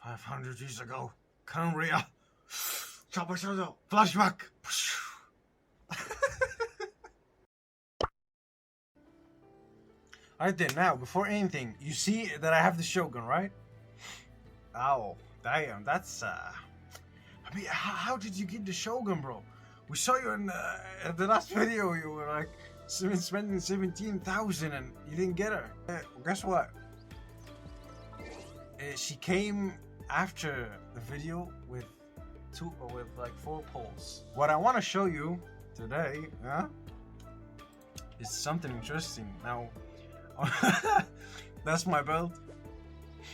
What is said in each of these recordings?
500 years ago, Cumbria. Flashback. Alright then, now, before anything, you see that I have the shogun, right? Oh, damn, that's, I mean, how did you get the shogun, bro? We saw you in the last video, you were like, spending 17,000 and you didn't get her. Guess what? She came after the video with like 4 polls. What I want to show you today, is something interesting. Now, that's my build.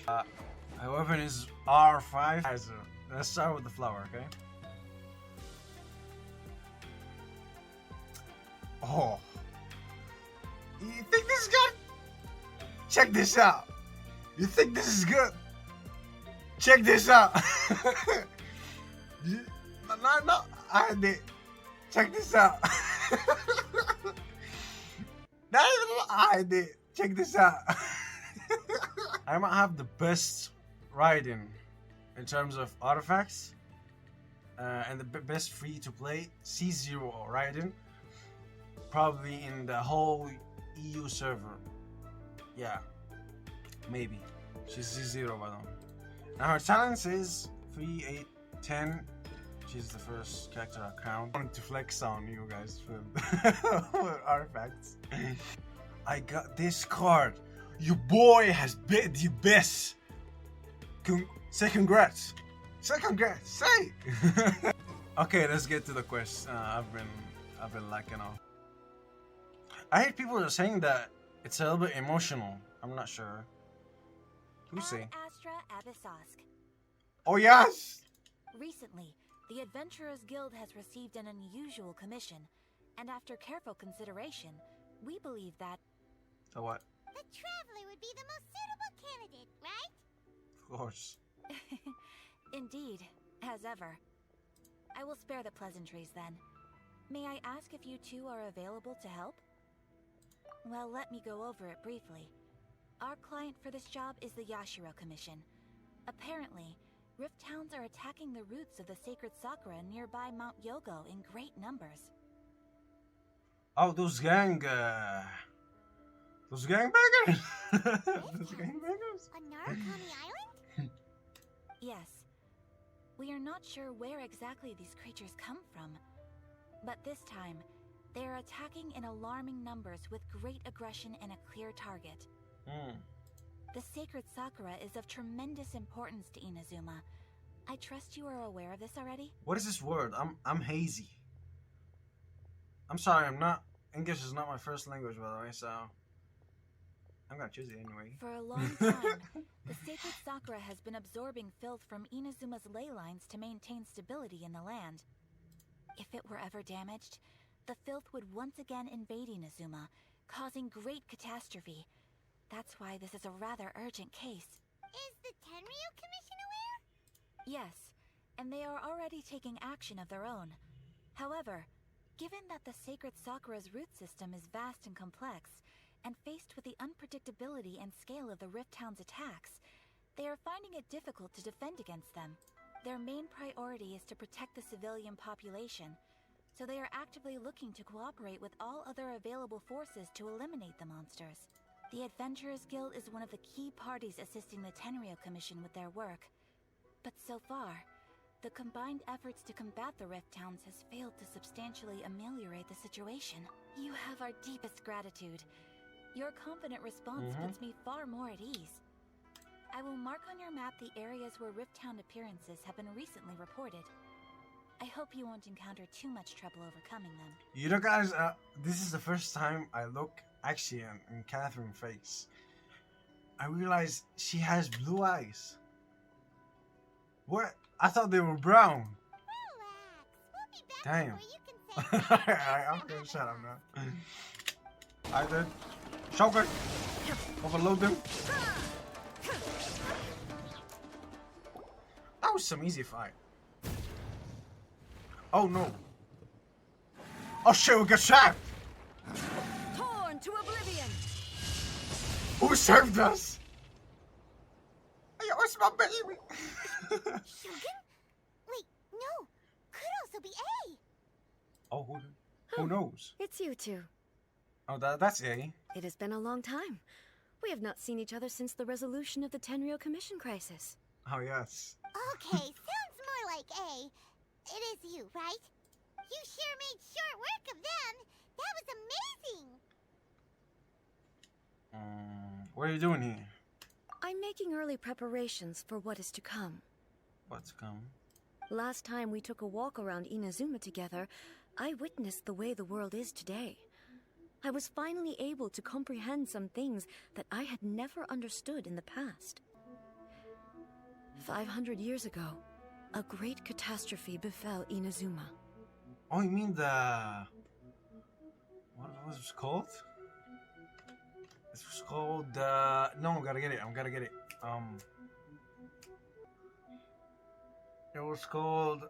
My weapon is R5. Let's start with the flower, okay? Oh, you think this is good? Check this out. You think this is good? Check this out. No, I did. Check this out. I did. Check this out. I might have the best raiden in terms of artifacts, and the best free to play C0 raiden, probably in the whole EU server. Yeah, maybe. She's C0 by the way. Now her talents is 3, 8, 10. She's the first character I count. I wanted to flex on you guys with artifacts. I got this card. Your boy has been the best. Say congrats. Say congrats. Say. Okay, let's get to the quest. I've been lacking off. I heard people are saying that it's a little bit emotional. I'm not sure. Who's saying? Oh yes. Recently, the Adventurers Guild has received an unusual commission, and after careful consideration, we believe that... So what? The Traveler would be the most suitable candidate, right? Of course. Indeed, as ever. I will spare the pleasantries then. May I ask if you two are available to help? Well, let me go over it briefly. Our client for this job is the Yashiro Commission. Apparently, Rift Towns are attacking the roots of the sacred sakura nearby Mount Yogo in great numbers. Oh, those gangbangers! Those gangbangers! On Narukami Island? Yes. We are not sure where exactly these creatures come from, but this time, they are attacking in alarming numbers with great aggression and a clear target. The sacred sakura is of tremendous importance to Inazuma. I trust you are aware of this already? What is this word? I'm hazy. I'm sorry, English is not my first language, by the way, so I'm gonna choose it anyway. For a long time, the sacred sakura has been absorbing filth from Inazuma's ley lines to maintain stability in the land. If it were ever damaged, the filth would once again invade Inazuma, causing great catastrophe. That's why this is a rather urgent case. Is the Tenryu Commission aware? Yes, and they are already taking action of their own. However, given that the sacred sakura's root system is vast and complex, and faced with the unpredictability and scale of the Rift Town's attacks, they are finding it difficult to defend against them. Their main priority is to protect the civilian population, so they are actively looking to cooperate with all other available forces to eliminate the monsters. The Adventurers Guild is one of the key parties assisting the Tenryu Commission with their work. But so far, the combined efforts to combat the Rift Towns has failed to substantially ameliorate the situation. You have our deepest gratitude. Your confident response puts me far more at ease. I will mark on your map the areas where Rift Town appearances have been recently reported. I hope you won't encounter too much trouble overcoming them. You know, guys, this is the first time I look actually in Catherine's face. I realized she has blue eyes. What? I thought they were brown. Relax. We'll be back Damn. before you can say I'm gonna shut up now. I did. Shogun! Overload them. That was some easy fight. Oh no. Oh shit, we got shot! Torn to oblivion! Who served us? Hey, it's my baby. Shogun? Wait, no. Could also be A. Oh, who knows? It's you two. Oh, that's A. It has been a long time. We have not seen each other since the resolution of the Tenryou Commission crisis. Oh, yes. Okay, sounds more like A. It is you, right? You sure made short work of them. That was amazing. What are you doing here? I'm making early preparations for what is to come. What's come? Last time we took a walk around Inazuma together, I witnessed the way the world is today. I was finally able to comprehend some things that I had never understood in the past. 500 years ago, a great catastrophe befell Inazuma. Oh, you mean the... What was it called? It was called, No, I'm gonna get it. It was called...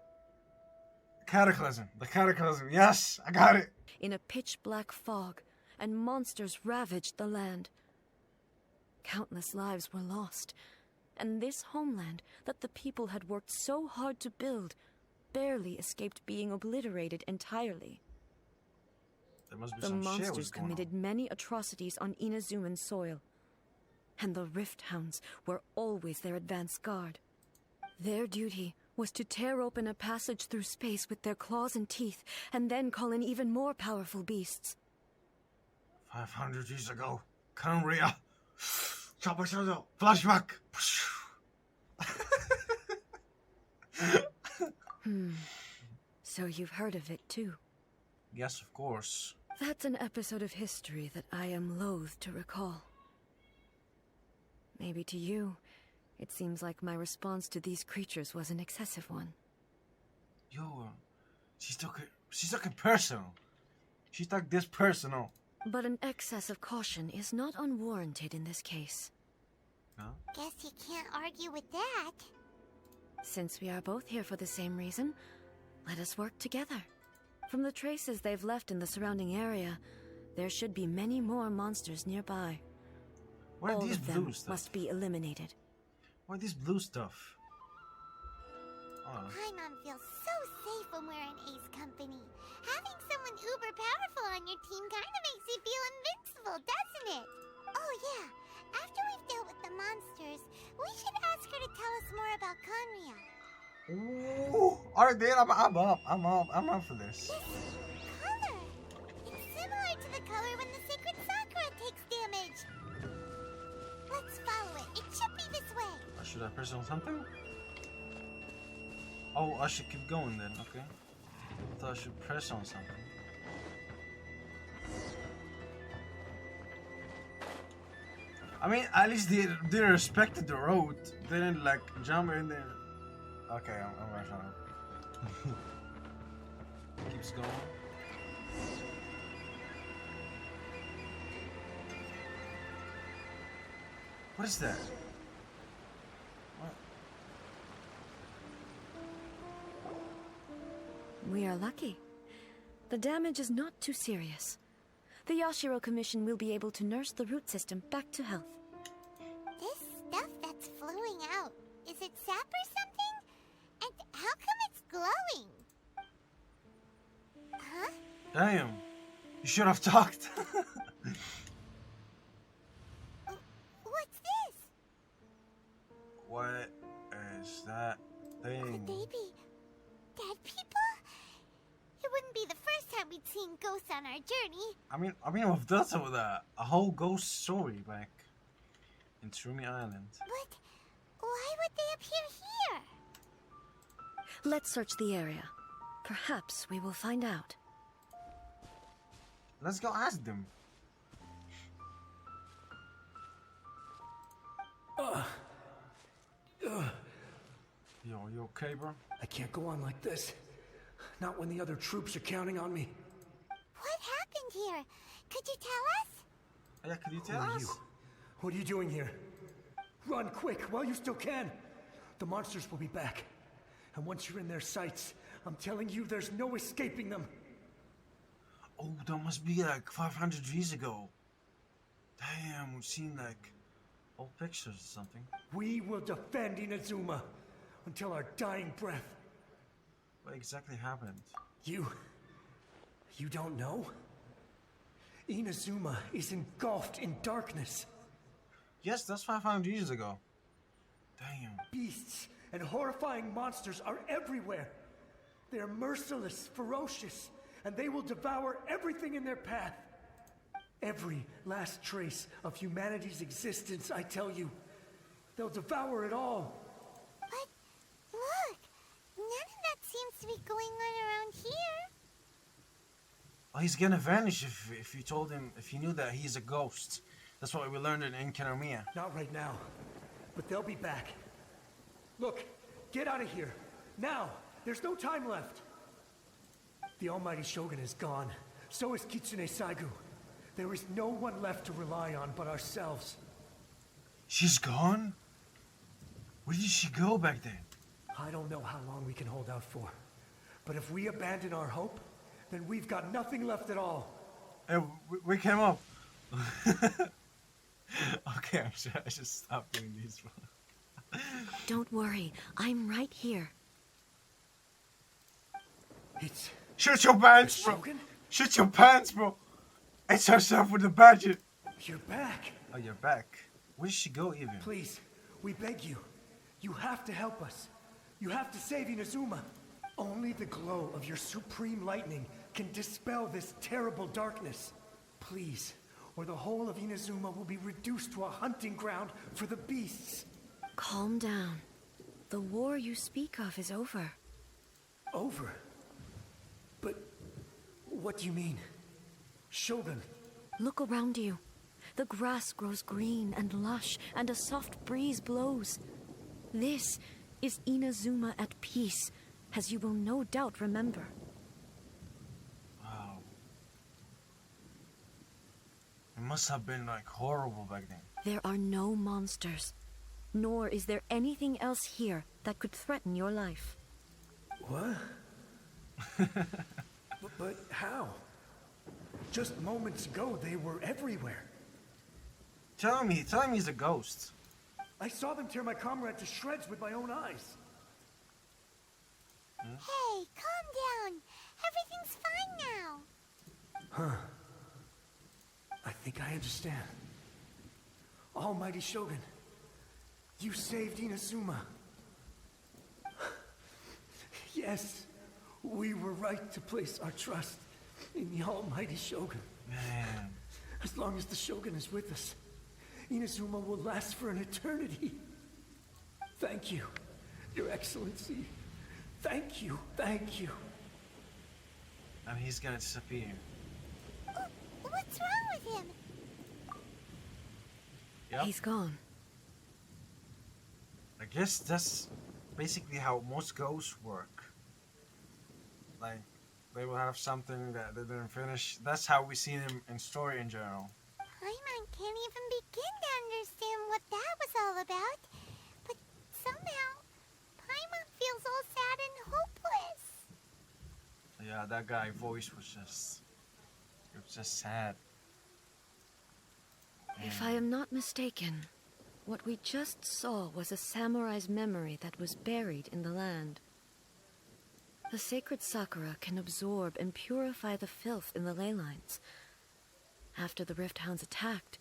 Cataclysm. The Cataclysm. Yes, I got it. In a pitch-black fog, and monsters ravaged the land. Countless lives were lost, and this homeland that the people had worked so hard to build barely escaped being obliterated entirely. There must be The some shit monsters was going committed many atrocities on Inazuman soil, and the Rift Hounds were always their advance guard. Their duty was to tear open a passage through space with their claws and teeth, and then call in even more powerful beasts. 500 years ago, Kanria. Flashback. So you've heard of it too? Yes, of course. That's an episode of history that I am loath to recall. Maybe to you, it seems like my response to these creatures was an excessive one. Yo, she's took it personal. She took this personal. But an excess of caution is not unwarranted in this case. No? Guess you can't argue with that. Since we are both here for the same reason, let us work together. From the traces they've left in the surrounding area, there should be many more monsters nearby. What are All these of them blue stuff? must be eliminated. What are these blue stuff? Oh. Paimon feels so safe when we're in Ace company. Having someone uber powerful on your team kind of makes you feel invincible, doesn't it? Oh yeah, after we've dealt with the monsters, we should ask her to tell us more about Kanria. Ooh, alright, then I'm up for this. This color, it's similar to the color when the sacred Sakura takes damage. Let's follow it. It should be this way. Should I press on something? Oh, I should keep going then, okay. I thought I should press on something. I mean, at least they respected the road. They didn't like jump in there. Okay, I'm rushing on. Keeps going. What is that? What? We are lucky. The damage is not too serious. The Yashiro Commission will be able to nurse the root system back to health. This stuff that's flowing out, is it sap or something? And how come it's glowing? Huh? Damn. You should have talked. What's this? What is that thing? Could they be dead people? It wouldn't be the first time we'd seen ghosts on our journey. I mean, we've dealt with a whole ghost story back in Trumi Island. But why would they appear here? Let's search the area. Perhaps we will find out. Let's go ask them. Yo, you okay, bro? I can't go on like this. Not when the other troops are counting on me. What happened here? Could you tell us? Yeah, could you Who tell are us? you? What are you doing here? Run quick while you still can. The monsters will be back. And once you're in their sights, I'm telling you there's no escaping them. Oh, that must be like 500 years ago. Damn, we've seen like Old pictures or something. We will defend Inazuma until our dying breath. What exactly happened? You don't know? Inazuma is engulfed in darkness. Yes, that's 500 years ago. Damn. Beasts and horrifying monsters are everywhere. They are merciless, ferocious, and they will devour everything in their path. Every last trace of humanity's existence, I tell you. They'll devour it all. But look, none of that seems to be going on around here. Oh, he's gonna vanish if you told him, if you knew that he's a ghost. That's what we learned in Kanomiya. Not right now, but they'll be back. Look, get out of here. Now! There's no time left. The almighty Shogun is gone. So is Kitsune Saigu. There is no one left to rely on but ourselves. She's gone? Where did she go back then? I don't know how long we can hold out for. But if we abandon our hope, then we've got nothing left at all. Hey, we came up. Okay, I should stop doing these. Don't worry, I'm right here. It's... Shoot your pants, bro! Shogun? Shoot your pants, bro! It's herself with the budget. You're back. Oh, you're back. Where did she go even? Please, we beg you. You have to help us. You have to save Inazuma. Only the glow of your supreme lightning can dispel this terrible darkness. Please, or the whole of Inazuma will be reduced to a hunting ground for the beasts. Calm down. The war you speak of is over. Over? But what do you mean? Shogun? Look around you. The grass grows green and lush, and a soft breeze blows. This is Inazuma at peace, as you will no doubt remember. Wow. It must have been like horrible back then. There are no monsters, nor is there anything else here that could threaten your life. What? but how? Just moments ago, they were everywhere. Tell me he's a ghost. I saw them tear my comrade to shreds with my own eyes. Hey, calm down. Everything's fine now. Huh. I think I understand. Almighty Shogun, you saved Inazuma. Yes, we were right to place our trust in the Almighty Shogun. Man. As long as the Shogun is with us, Inazuma will last for an eternity. Thank you, Your Excellency. Thank you, thank you. And he's gonna disappear. Oh, what's wrong with him? Yep. He's gone. I guess that's basically how most ghosts work. Like, they will have something that they didn't finish. That's how we see them in story in general. Paimon can't even begin to understand what that was all about. But somehow, Paimon feels all sad and hopeless. Yeah, that guy's voice was just... It was just sad. If I am not mistaken, what we just saw was a samurai's memory that was buried in the land. The sacred Sakura can absorb and purify the filth in the ley lines. After the Rift Hounds attacked,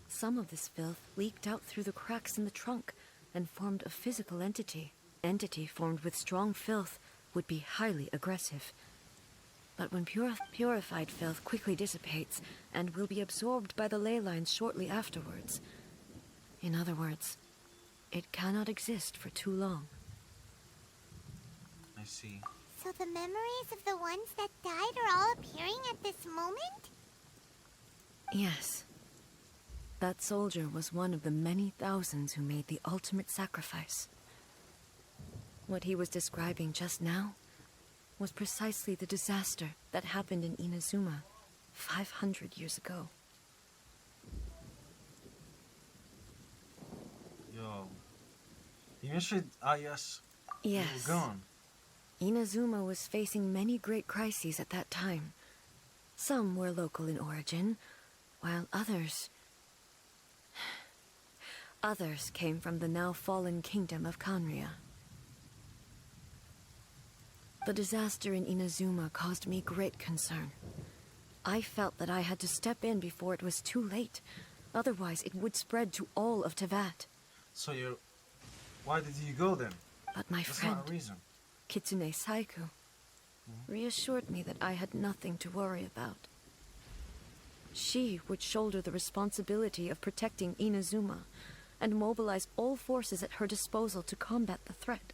some of this filth leaked out through the cracks in the trunk and formed a physical entity. Entity formed with strong filth would be highly aggressive. But when purified filth quickly dissipates and will be absorbed by the ley lines shortly afterwards. In other words, it cannot exist for too long. I see. So the memories of the ones that died are all appearing at this moment? Yes. That soldier was one of the many thousands who made the ultimate sacrifice. What he was describing just now was precisely the disaster that happened in Inazuma 500 years ago. Yo. You should... yes. Yes. You were gone. Inazuma was facing many great crises at that time. Some were local in origin, while others... Others came from the now fallen kingdom of Kanria. The disaster in Inazuma caused me great concern. I felt that I had to step in before it was too late. Otherwise, it would spread to all of Tevat. So why did you go then? But my That's friend, not a reason. Kitsune Saiku, reassured me that I had nothing to worry about. She would shoulder the responsibility of protecting Inazuma and mobilize all forces at her disposal to combat the threat.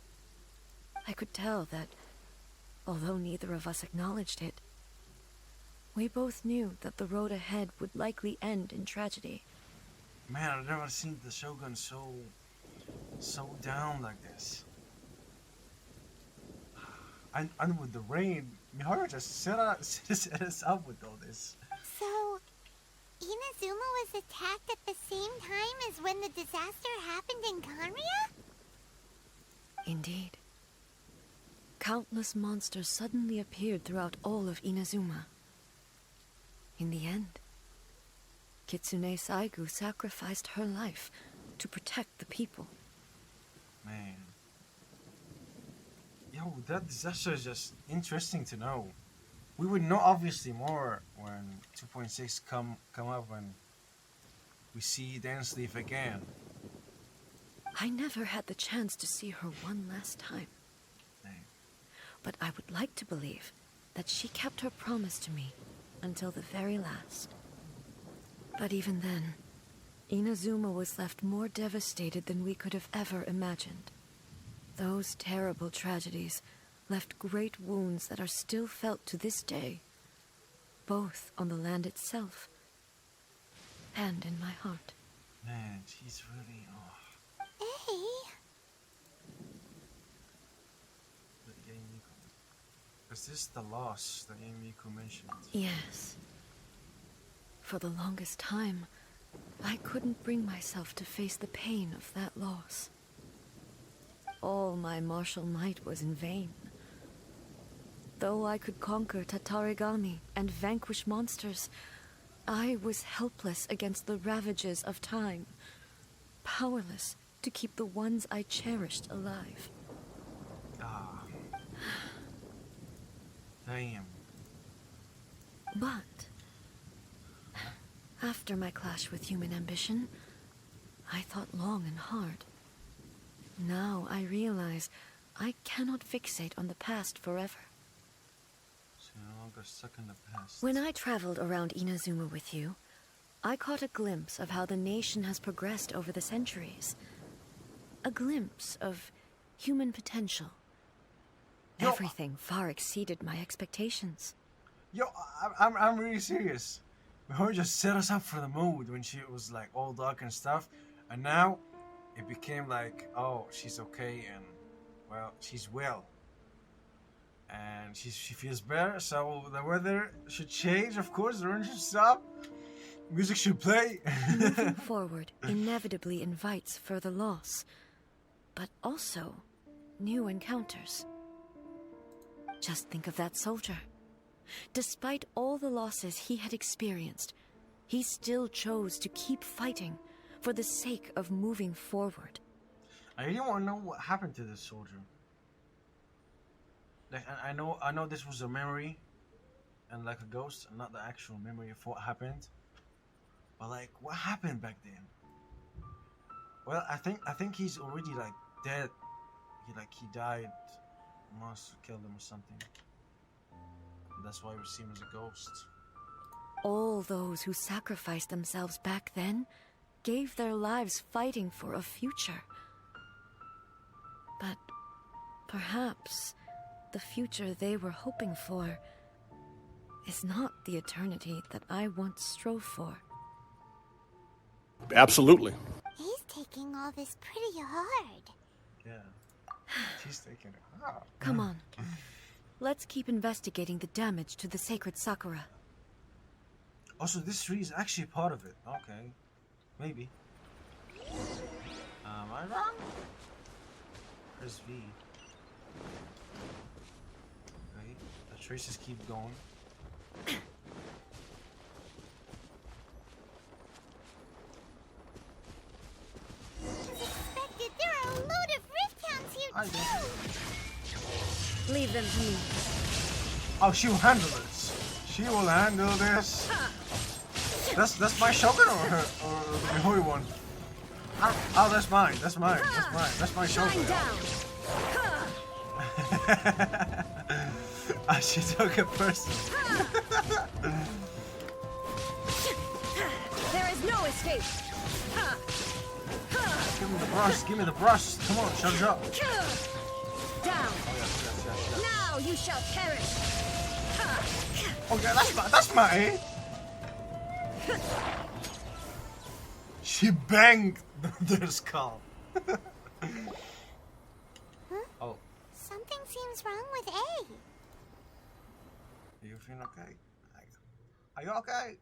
I could tell that, although neither of us acknowledged it, we both knew that the road ahead would likely end in tragedy. Man, I've never seen the Shogun so down like this. And with the rain, Miharu just set us up with all this. So, Inazuma was attacked at the same time as when the disaster happened in Kanria? Indeed. Countless monsters suddenly appeared throughout all of Inazuma. In the end, Kitsune Saigu sacrificed her life to protect the people. Man. Yo, that disaster is just interesting to know. We would know obviously more when 2.6 come up when we see Dance Leaf again. I never had the chance to see her one last time. Dang. But I would like to believe that she kept her promise to me until the very last. But even then, Inazuma was left more devastated than we could have ever imagined. Those terrible tragedies left great wounds that are still felt to this day, both on the land itself and in my heart. Man, she's really... Oh. Hey, Is this the loss that Yamiku mentioned? Yes. For the longest time, I couldn't bring myself to face the pain of that loss. All my martial might was in vain. Though I could conquer Tatarigami and vanquish monsters, I was helpless against the ravages of time, powerless to keep the ones I cherished alive. Ah. Damn. But after my clash with human ambition, I thought long and hard. Now I realize I cannot fixate on the past forever. So you're no longer stuck in the past. When I traveled around Inazuma with you, I caught a glimpse of how the nation has progressed over the centuries. A glimpse of human potential. Yo, Everything far exceeded my expectations. Yo, I'm really serious. Miharu just set us up for the mood when she was like all dark and stuff, and now it became like, oh, she's okay and well, she's well, and she feels better. So the weather should change, of course. The rain should stop. Music should play. Moving forward inevitably invites further loss, but also new encounters. Just think of that soldier. Despite all the losses he had experienced, he still chose to keep fighting for the sake of moving forward. I really want to know what happened to this soldier. Like, I know this was a memory, and like a ghost, and not the actual memory of what happened. But like, what happened back then? Well, I think he's already like dead. He died. Monster killed him or something. And that's why we see him as a ghost. All those who sacrificed themselves back then gave their lives fighting for a future. But perhaps the future they were hoping for is not the eternity that I once strove for. Absolutely. he's taking all this pretty hard. Yeah. She's taking it. Oh. Come on. Let's keep investigating the damage to the sacred Sakura. Also, this tree is actually part of it. Okay. Maybe. Am I wrong? Press V. Okay. The traces keep going. I do. Leave them to me. Oh, she will handle this. She will handle this. That's my shogun or her or the Hoi one. Oh, that's mine. That's mine. That's mine. That's my shogun. Ah, she took it personally. There is no escape. Give me the brush. Give me the brush. Come on, shut it up. Down. Oh, yes. Now you shall perish. Oh yeah, that's my. She banged their skull. Oh, Something seems wrong with A. you feeling okay? Are you okay?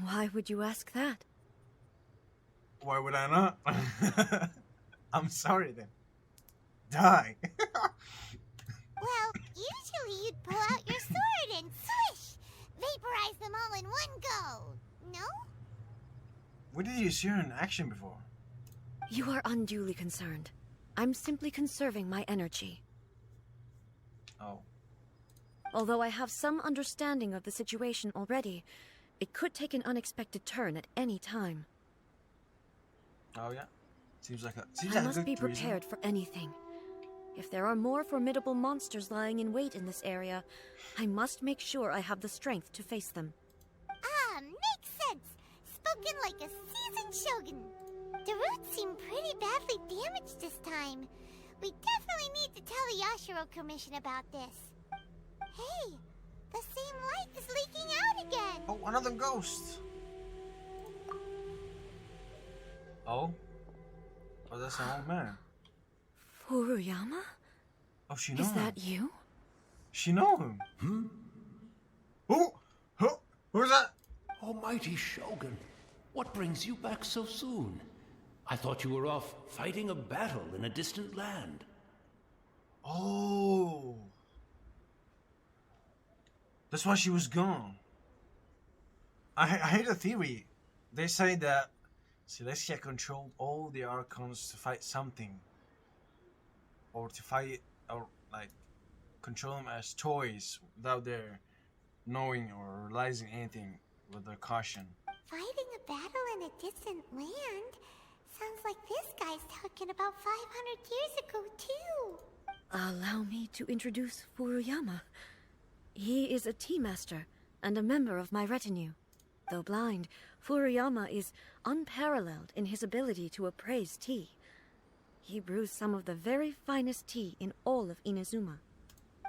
Why would you ask that? Why would I not? I'm sorry then. Die. Well, usually you'd pull out your sword and swish! Vaporize them all in one go! No? When did you see her in action before? You are unduly concerned. I'm simply conserving my energy. Oh. Although I have some understanding of the situation already, it could take an unexpected turn at any time. Oh yeah. Seems like a I must be prepared for anything. If there are more formidable monsters lying in wait in this area, I must make sure I have the strength to face them. Ah, makes sense! Spoken like a seasoned shogun. The roots seem pretty badly damaged this time. We definitely need to tell the Yashiro Commission about this. Hey, the same light is leaking out again! Oh, another ghost. Oh? Oh, that's an old man. Furuyama? Oh, she knows Is him. that you? She know him. Who's that? Almighty Shogun, what brings you back so soon? I thought you were off fighting a battle in a distant land. Oh. That's why she was gone. I heard a theory. They say that Celestia controlled all the Archons to fight something. Or to fight, or like, control them as toys without their knowing or realizing anything with their caution. Fighting a battle in a distant land? Sounds like this guy's talking about 500 years ago, too. Allow me to introduce Furuyama. He is a tea master and a member of my retinue. Though blind, Furuyama is unparalleled in his ability to appraise tea. He brews some of the very finest tea in all of Inazuma.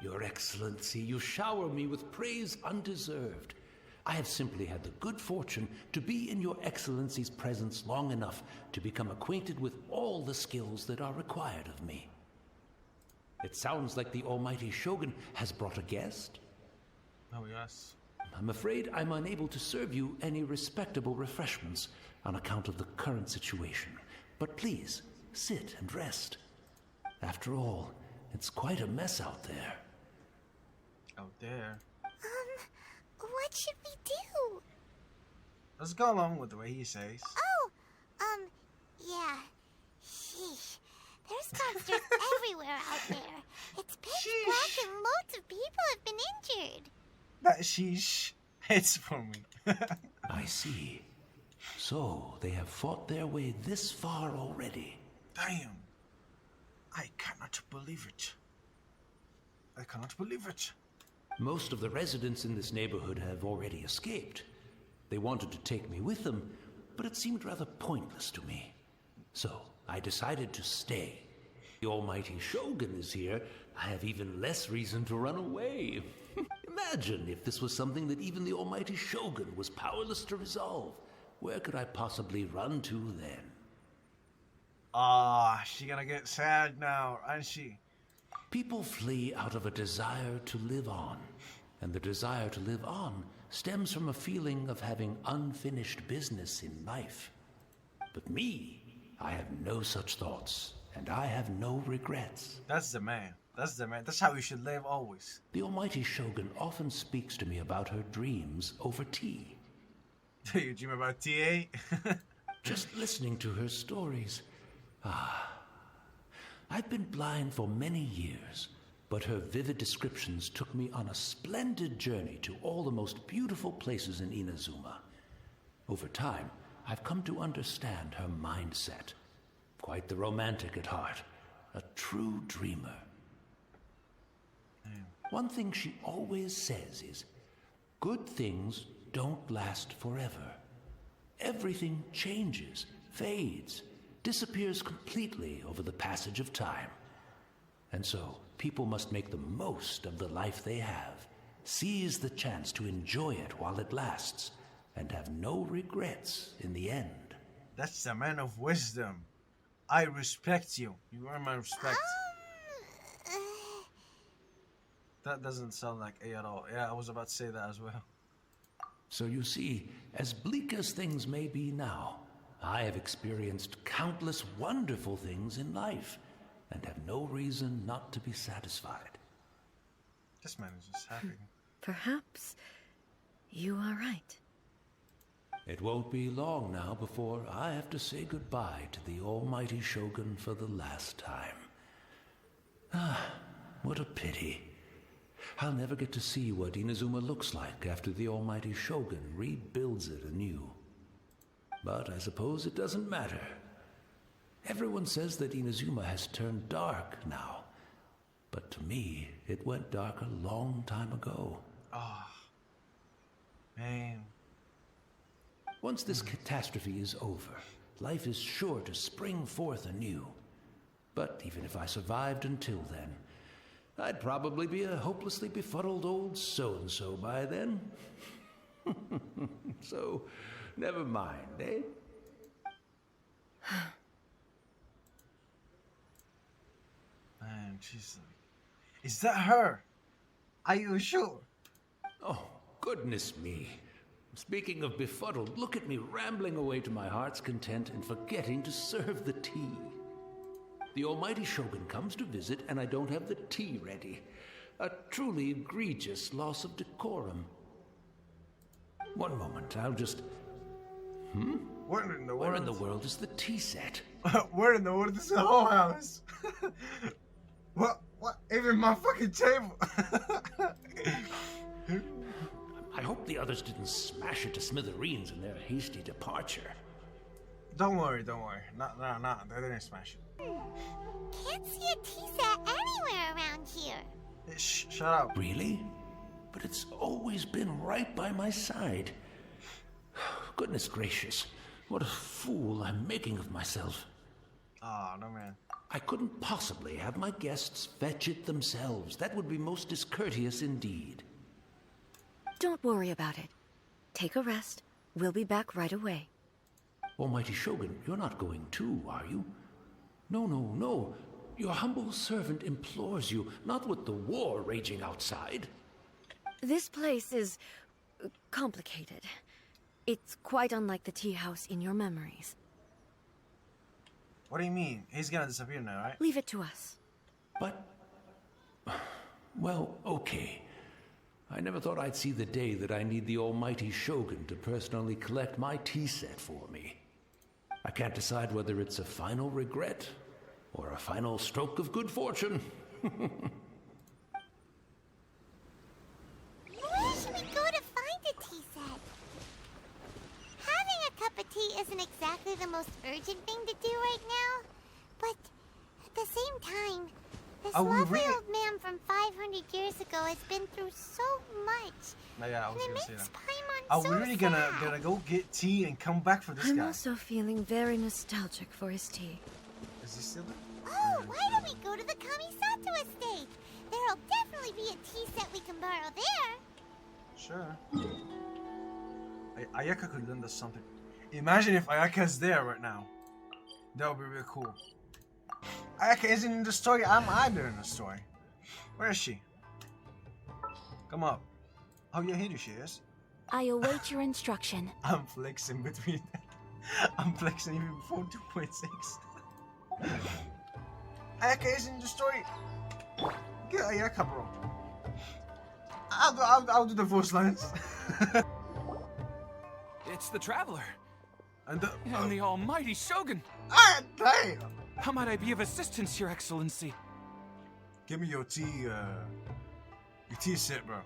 Your Excellency, you shower me with praise undeserved. I have simply had the good fortune to be in your Excellency's presence long enough to become acquainted with all the skills that are required of me. It sounds like the Almighty Shogun has brought a guest. Oh, yes. I'm afraid I'm unable to serve you any respectable refreshments on account of the current situation. But please, sit and rest. After all, it's quite a mess out there. Out there. What should we do? Let's go along with the way he says. Oh, yeah. Sheesh. There's monsters everywhere out there. It's pitch black and loads of people have been injured. That sheesh hits for me. I see. So, they have fought their way this far already. Damn. I cannot believe it. I cannot believe it. Most of the residents in this neighborhood have already escaped. They wanted to take me with them, but it seemed rather pointless to me. So, I decided to stay. The Almighty Shogun is here. I have even less reason to run away. Imagine if this was something that even the Almighty Shogun was powerless to resolve. Where could I possibly run to then? Ah, she gonna get sad now, ain't she? People flee out of a desire to live on, and the desire to live on stems from a feeling of having unfinished business in life. But me, I have no such thoughts, and I have no regrets. That's the man. That's the man. That's how we should live always. The Almighty Shogun often speaks to me about her dreams over tea. Do you dream about TA? Just listening to her stories, I've been blind for many years, but her vivid descriptions took me on a splendid journey to all the most beautiful places in Inazuma. Over time, I've come to understand her mindset. Quite the romantic at heart, a true dreamer. One thing she always says is, good things don't last forever. Everything changes, fades, disappears completely over the passage of time. And so, people must make the most of the life they have, seize the chance to enjoy it while it lasts, and have no regrets in the end. That's a man of wisdom. I respect you. You earn my respect. That doesn't sound like A at all. Yeah, I was about to say that as well. So you see, as bleak as things may be now, I have experienced countless wonderful things in life, and have no reason not to be satisfied. This man is just happy. Perhaps you are right. It won't be long now before I have to say goodbye to the almighty Shogun for the last time. Ah, what a pity. I'll never get to see what Inazuma looks like after the almighty Shogun rebuilds it anew. But I suppose it doesn't matter. Everyone says that Inazuma has turned dark now. But to me, it went dark a long time ago. Ah, man. Once this catastrophe is over, life is sure to spring forth anew. But even if I survived until then, I'd probably be a hopelessly befuddled old so-and-so by then. So, never mind, eh? Man, she's like... Is that her? Are you sure? Oh, goodness me. Speaking of befuddled, look at me rambling away to my heart's content and forgetting to serve the tea. The almighty Shogun comes to visit and I don't have the tea ready. A truly egregious loss of decorum. One moment, I'll just... Where in the Where world? in the world is the tea set? Where in the world is the whole house? What? Even my fucking table. I hope the others didn't smash it to smithereens in their hasty departure. Don't worry. No, they didn't smash it. Can't see a tea set anywhere around here. Hey, shut up. Really? But it's always been right by my side. Goodness gracious, what a fool I'm making of myself. Oh, no, man. I couldn't possibly have my guests fetch it themselves. That would be most discourteous indeed. Don't worry about it. Take a rest. We'll be back right away. Almighty Shogun, you're not going too, are you? No. Your humble servant implores you, not with the war raging outside. This place is complicated. It's quite unlike the tea house in your memories. What do you mean? He's gonna disappear now, right? Leave it to us. But... well, okay. I never thought I'd see the day that I need the almighty Shogun to personally collect my tea set for me. I can't decide whether it's a final regret or a final stroke of good fortune. Where should we go to find a tea set? Having a cup of tea isn't exactly the most urgent thing to do right now, but at the same time, this Are we lovely really- old man from 500 years ago has been through so much, No, yeah, I was and it gonna say makes that. Paimon Are so we really gonna sad. go get tea and come back for this I'm guy? also feeling very nostalgic for his tea. Is he still there? Oh, why don't we go to the Kamisato estate? There'll definitely be a tea set we can borrow there. Sure. Ayaka could lend us something. Imagine if Ayaka's there right now. That would be really cool. Ayaka isn't in the story. I'm either in the story. Where is she? Come up. Oh yeah, here she is. I await your instruction. I'm flexing between. I'm flexing even before 2.6. Ayaka is in the story. Get Ayaka, bro. I'll do the voice lines. It's the Traveler and the and the almighty Shogun. ah, damn. How might I be of assistance, Your Excellency? Give me your tea set, bro.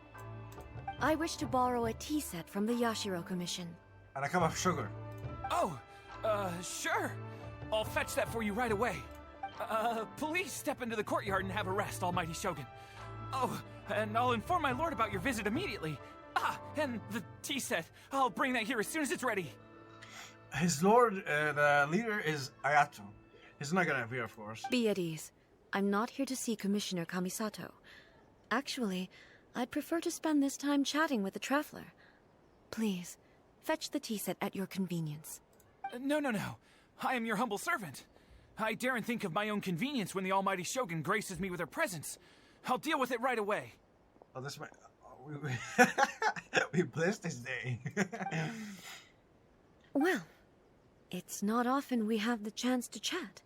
I wish to borrow a tea set from the Yashiro Commission. And a cup of sugar. Oh, sure. I'll fetch that for you right away. Please step into the courtyard and have a rest, Almighty Shogun. Oh, and I'll inform my lord about your visit immediately. Ah, and the tea set. I'll bring that here as soon as it's ready. His lord, the leader is Ayato. He's not gonna appear, of course. Be at ease. I'm not here to see Commissioner Kamisato. Actually, I'd prefer to spend this time chatting with the traveler. Please, fetch the tea set at your convenience. No. I am your humble servant. I daren't think of my own convenience when the Almighty Shogun graces me with her presence. I'll deal with it right away. Oh, this might... we blessed this day. Well, it's not often we have the chance to chat.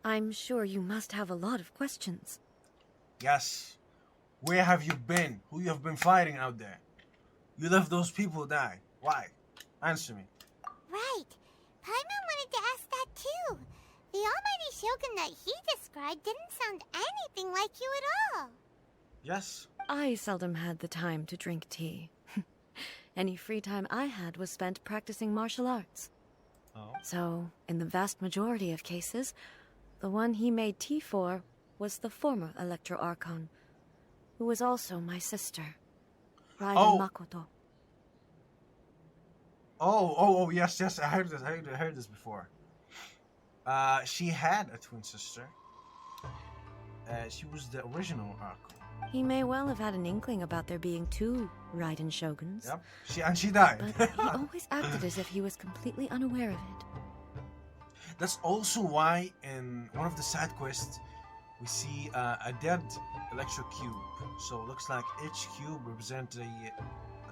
I'm sure you must have a lot of questions. Yes. Where have you been? Who you have been fighting out there? You left those people die. Why? Answer me. Right. Paimon wanted to ask that too. The Almighty Shogun that he described didn't sound anything like you at all. Yes. I seldom had the time to drink tea. Any free time I had was spent practicing martial arts. Oh. So, in the vast majority of cases, the one he made tea for was the former Electro Archon, who was also my sister, Raiden Makoto. Oh, yes, I heard this before. She had a twin sister. She was the original Archon. He may well have had an inkling about there being two Raiden Shoguns. Yep, she died. But he always acted as if he was completely unaware of it. That's also why in one of the side quests, we see a dead Electro Cube. So it looks like each cube represents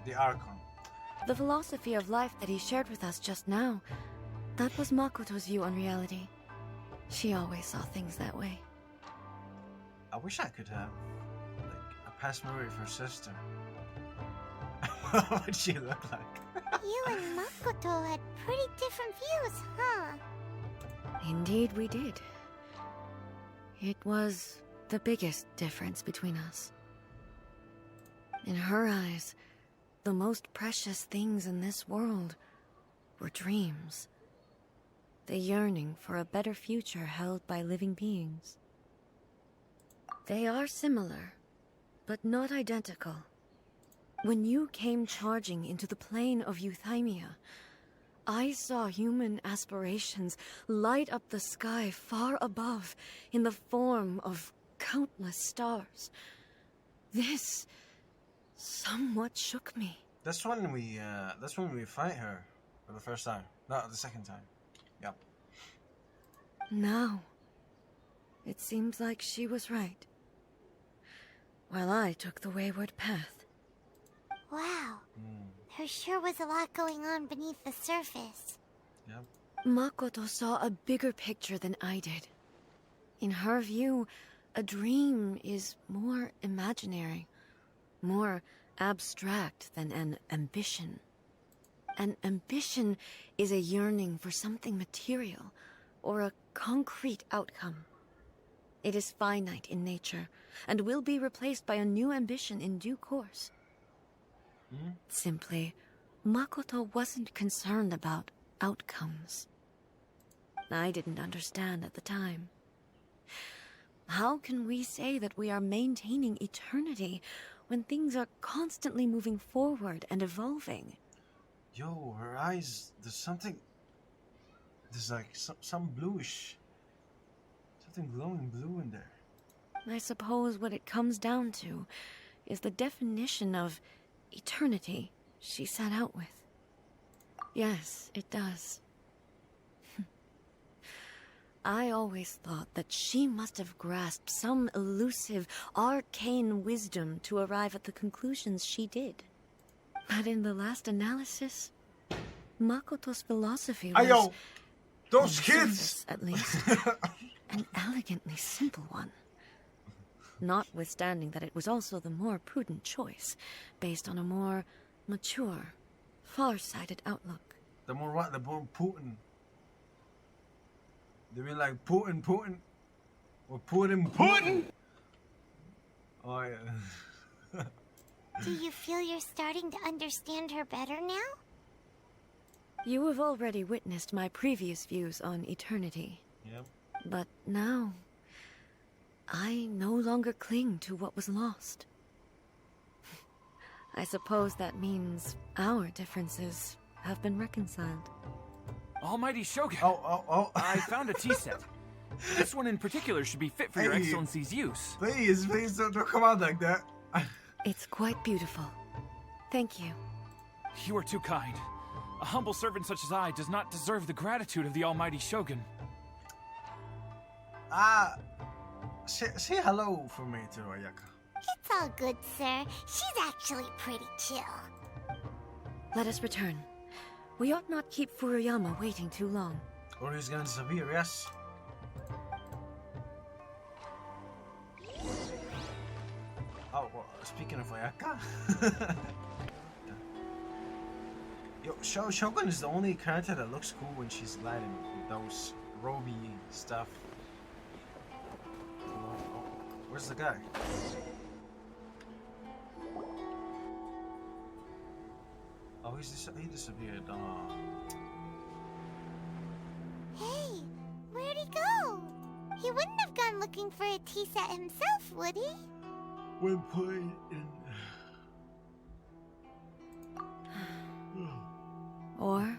the Archon. The philosophy of life that he shared with us just now, that was Makoto's view on reality. She always saw things that way. I wish I could have, a past memory of her sister. What would she look like? You and Makoto had pretty different views, huh? Indeed we did. It was the biggest difference between us. In her eyes, the most precious things in this world were dreams. The yearning for a better future held by living beings. They are similar, but not identical. When you came charging into the plane of Euthymia, I saw human aspirations light up the sky far above in the form of countless stars. This somewhat shook me. That's when we fight her for the first time. No, the second time. Yep. Now, it seems like she was right. While I took the wayward path. Wow. There sure was a lot going on beneath the surface. Yep. Makoto saw a bigger picture than I did. In her view, a dream is more imaginary, more abstract than an ambition. An ambition is a yearning for something material, or a concrete outcome. It is finite in nature, and will be replaced by a new ambition in due course. Simply, Makoto wasn't concerned about outcomes. I didn't understand at the time. How can we say that we are maintaining eternity when things are constantly moving forward and evolving? Yo, her eyes, there's like some bluish, something glowing blue in there. I suppose what it comes down to is the definition of eternity she set out with. Yes, it does. I always thought that she must have grasped some elusive, arcane wisdom to arrive at the conclusions she did. But in the last analysis, Makoto's philosophy was... Ayo! Those on the kids! surface, at least, an elegantly simple one. Notwithstanding that it was also the more prudent choice, based on a more mature, far-sighted outlook. The more what? The more Putin. They mean like Putin, or Putin. Oh yeah. Do you feel you're starting to understand her better now? You have already witnessed my previous views on eternity. Yep. But now, I no longer cling to what was lost. I suppose that means our differences have been reconciled. Almighty Shogun. Oh. I found a tea set. This one in particular should be fit for your Hey. excellency's use. Please don't come out like that. It's quite beautiful. Thank you. You are too kind. A humble servant such as I does not deserve the gratitude of the Almighty Shogun. Say hello for me to Ayaka. It's all good, sir. She's actually pretty chill. Let us return. We ought not keep Furuyama waiting too long. Or he's gonna disappear, yes. Oh, well, speaking of Ayaka. Yo, Shogun is the only character that looks cool when she's lighting those roby stuff. Oh, where's the guy? Oh, he disappeared. Hey, where'd he go? He wouldn't have gone looking for a tea set himself, would he? When playing in. Or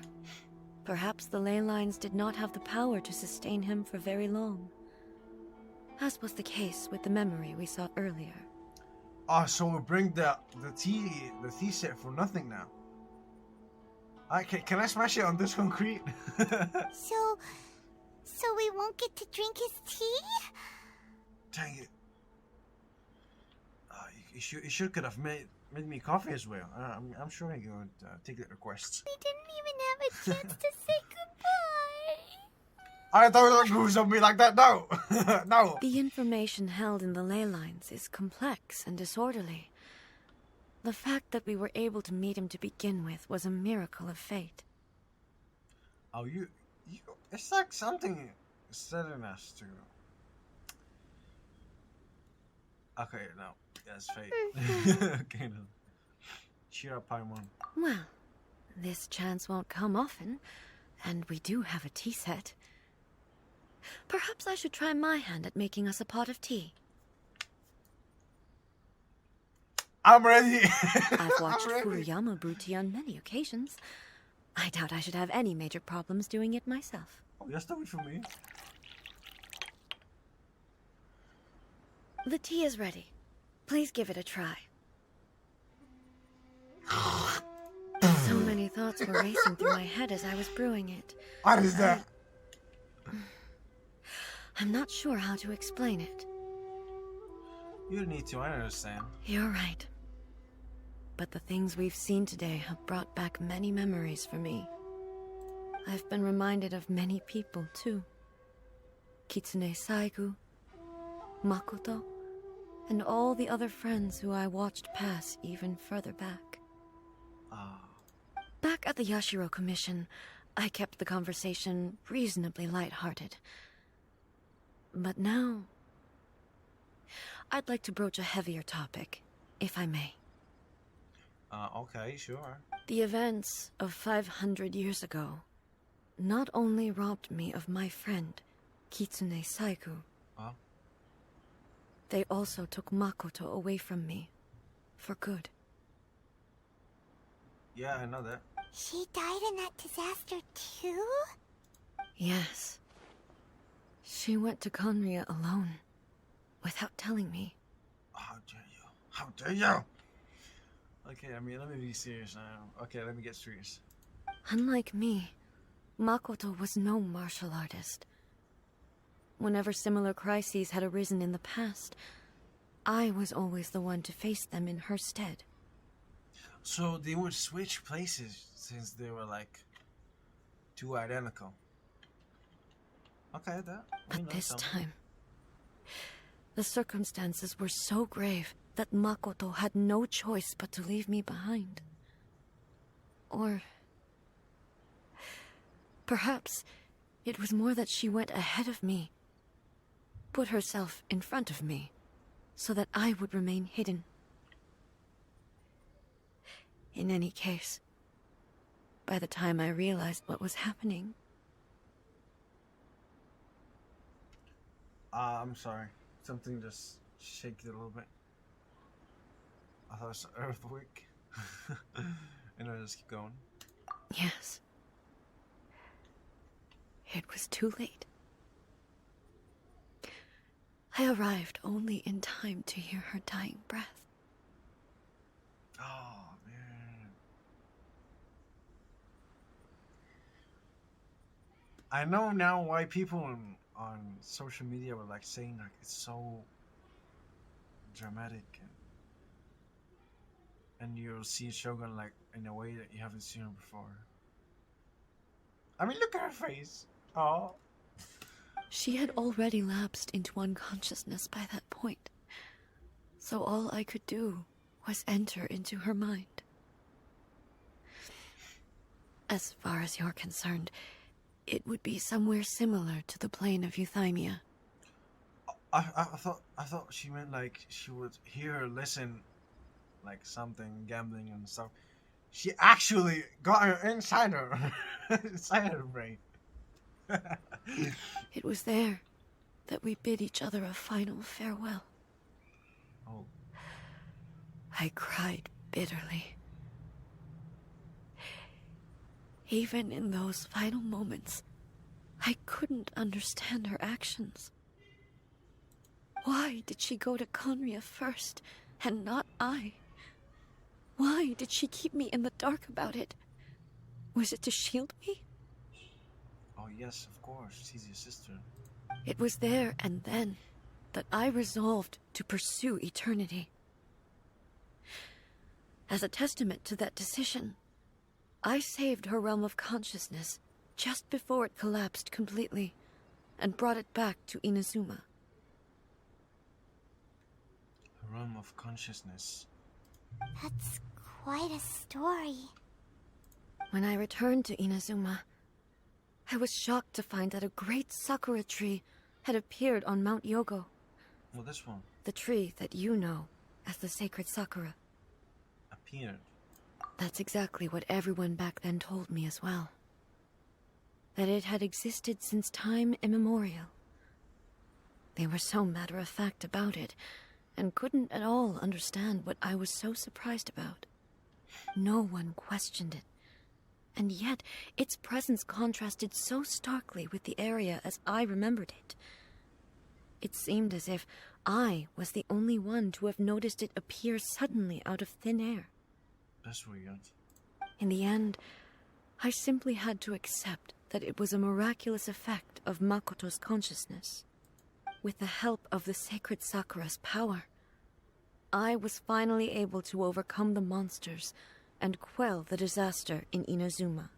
perhaps the ley lines did not have the power to sustain him for very long. As was the case with the memory we saw earlier. Oh, so we bring the tea set for nothing now. Can I smash it on this concrete? So we won't get to drink his tea? Dang it. You should could have made me coffee as well. I'm sure he would take that request. We didn't even have a chance to say goodbye. I thought you were something like that. No, no. The information held in the ley lines is complex and disorderly. The fact that we were able to meet him to begin with was a miracle of fate. Oh, you it's like something setting us to. Okay, no, that's fate. Okay, no. Cheer up, Paimon. Well, this chance won't come often, and we do have a tea set. Perhaps I should try my hand at making us a pot of tea. I'm ready. I've watched I'm ready. Furuyama brew tea on many occasions. I doubt I should have any major problems doing it myself. Oh, yes, do it for me. The tea is ready. Please give it a try. So many thoughts were racing through my head as I was brewing it. What is that? I'm not sure how to explain it. You don't need to. I understand. You're right. But the things we've seen today have brought back many memories for me. I've been reminded of many people, too. Kitsune Saigu, Makoto, and all the other friends who I watched pass even further back. Back at the Yashiro Commission, I kept the conversation reasonably lighthearted. But now, I'd like to broach a heavier topic, if I may. Okay, sure. The events of 500 years ago not only robbed me of my friend, Kitsune Saigu. Huh? They also took Makoto away from me, for good. Yeah, I know that. She died in that disaster too? Yes. She went to Conria alone, without telling me. How dare you? How dare you? Okay, I mean, let me be serious now. Okay, let me get serious. Unlike me, Makoto was no martial artist. Whenever similar crises had arisen in the past, I was always the one to face them in her stead. So they would switch places since they were like too identical. Okay, that. But this time, the circumstances were so grave that Makoto had no choice but to leave me behind. Or perhaps It was more that she went ahead of me, put herself in front of me, so that I would remain hidden. In any case, by the time I realized what was happening... I'm sorry. Something just shaked it a little bit. I thought it was an earthquake. And I just keep going. Yes. It was too late. I arrived only in time to hear her dying breath. Oh, man. I know now why people on social media were like saying like it's so dramatic and you'll see Shogun like in a way that you haven't seen her before. I mean, look at her face. Oh. She had already lapsed into unconsciousness by that point, so all I could do was enter into her mind. As far as you're concerned, it would be somewhere similar to the plane of Euthymia. I thought she meant like she would hear her listen, like something gambling and stuff. She actually got her inside her, inside her brain. It was there that we bid each other a final farewell. Oh. I cried bitterly. Even in those final moments, I couldn't understand her actions. Why did she go to Conria first, and not I? Why did she keep me in the dark about it? Was it to shield me? Oh yes, of course. She's your sister. It was there and then that I resolved to pursue eternity. As a testament to that decision, I saved her realm of consciousness just before it collapsed completely, and brought it back to Inazuma. A realm of consciousness. That's quite a story. When I returned to Inazuma, I was shocked to find that a great sakura tree had appeared on Mount Yogo. Well, this one The tree that you know as the sacred sakura. appeared. That's exactly what everyone back then told me as well. That it had existed since time immemorial. They were so matter-of-fact about it, and couldn't at all understand what I was so surprised about. No one questioned it, and yet its presence contrasted so starkly with the area as I remembered it. It seemed as if I was the only one to have noticed it appear suddenly out of thin air. That's weird. In the end, I simply had to accept that it was a miraculous effect of Makoto's consciousness. With the help of the sacred Sakura's power, I was finally able to overcome the monsters and quell the disaster in Inazuma.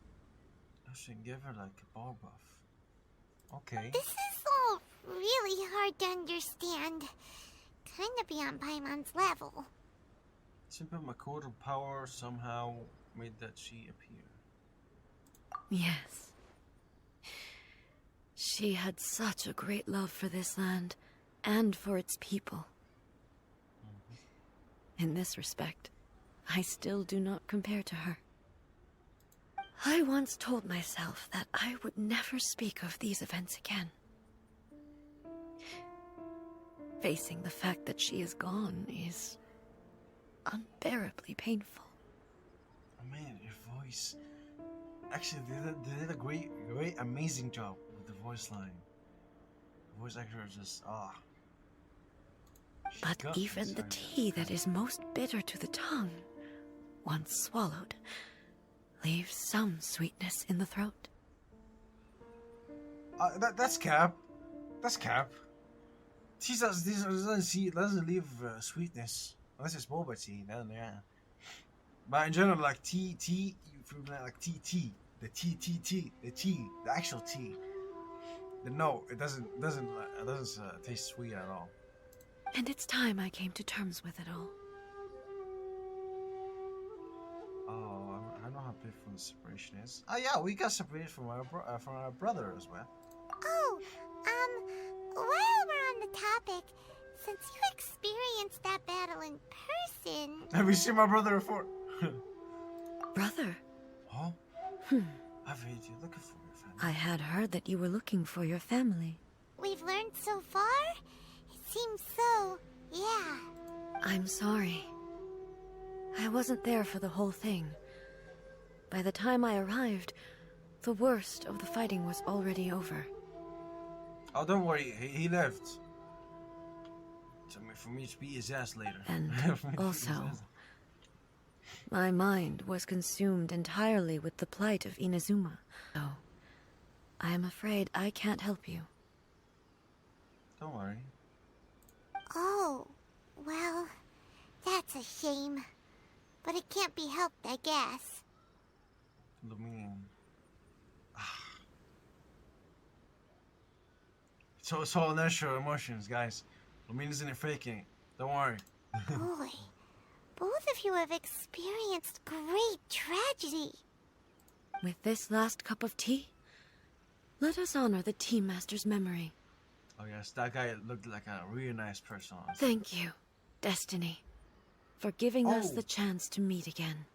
I should give her like a ball buff. Okay. This is all really hard to understand. Kinda beyond Paimon's level. Simple Makoto power somehow made that she appear. Yes. She had such a great love for this land, and for its people. In this respect, I still do not compare to her. I once told myself that I would never speak of these events again. Facing the fact that she is gone is unbearably painful. Oh man, your voice. Actually, they did a great, amazing job with the voice line. The voice actor is just, But even the tea that is most bitter to the tongue, once swallowed, leaves some sweetness in the throat. That's Cap. That's Cap. Tea doesn't leave sweetness. Unless it's boba tea, then yeah. But in general, like tea, if you like tea, the the actual tea. No, it doesn't taste sweet at all. And it's time I came to terms with it all. Oh, I know how how painful the separation is. Oh yeah, we got separated from our brother as well. Oh, while we're on the topic, since you experienced that battle in person... Have you seen my brother before? Brother? Oh? I've heard you looking for your family. I had heard that you were looking for your family. We've learned so far? It seems so, yeah. I'm sorry. I wasn't there for the whole thing. By the time I arrived, the worst of the fighting was already over. Oh, don't worry, he left. For me to beat his ass later. And also, my mind was consumed entirely with the plight of Inazuma. So, I am afraid I can't help you. Don't worry. Oh, well, that's a shame. But it can't be helped, I guess. Lumine. It's all natural emotions, guys. Lumine isn't faking it. Don't worry. Boy, both of you have experienced great tragedy. With this last cup of tea, let us honor the Tea Master's memory. Oh yes, that guy looked like a really nice person. Thank you, Destiny, for giving us Oh. the chance to meet again.